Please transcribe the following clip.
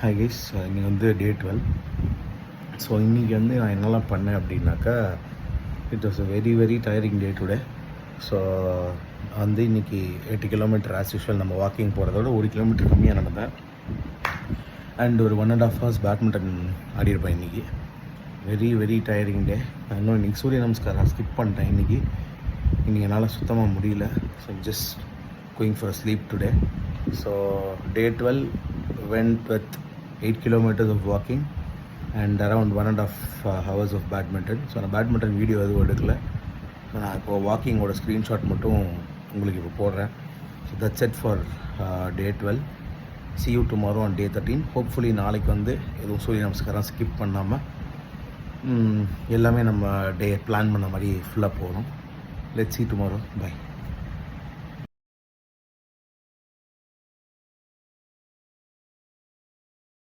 Hi guys, இன்னைக்கு வந்து டே 12. So இன்றைக்கி வந்து நான் என்னெல்லாம் பண்ணேன் அப்படின்னாக்கா, it was a very tiering day today. So வந்து இன்றைக்கி 8 கிலோமீட்டர் ஆஸ் யூஷுவல் நம்ம வாக்கிங் போகிறதோட 1 கிலோமீட்டர் கம்மியாக நடந்தேன். அண்ட் ஒரு 1.5 hours பேட்மிண்டன் ஆடியிருப்பேன் இன்றைக்கி. வெரி டயரிங் டே. இன்னும் இன்றைக்கி சூரிய நமஸ்காரம் ஸ்கிப் பண்ணிட்டேன். இன்றைக்கி என்னால் சுத்தமாக முடியல. So just going for sleep today. So day 12 went with 8 kilometers of walking and around 1.5 hours of badminton. So நான் பேட்மிண்டன் வீடியோ எதுவும் எடுக்கல. ஸோ நான் இப்போ வாக்கிங்கோட ஸ்க்ரீன்ஷாட் மட்டும் உங்களுக்கு இப்போ போடுறேன். So that's it for day 12. see you tomorrow on day 13. Hopefully நாளைக்கு வந்து எதுவும் சூரிய நமஸ்காரம் ஸ்கிப் பண்ணாமல் எல்லாமே நம்ம டே பிளான் பண்ண மாதிரி ஃபுல்லாக போகணும். Let's see tomorrow. Bye.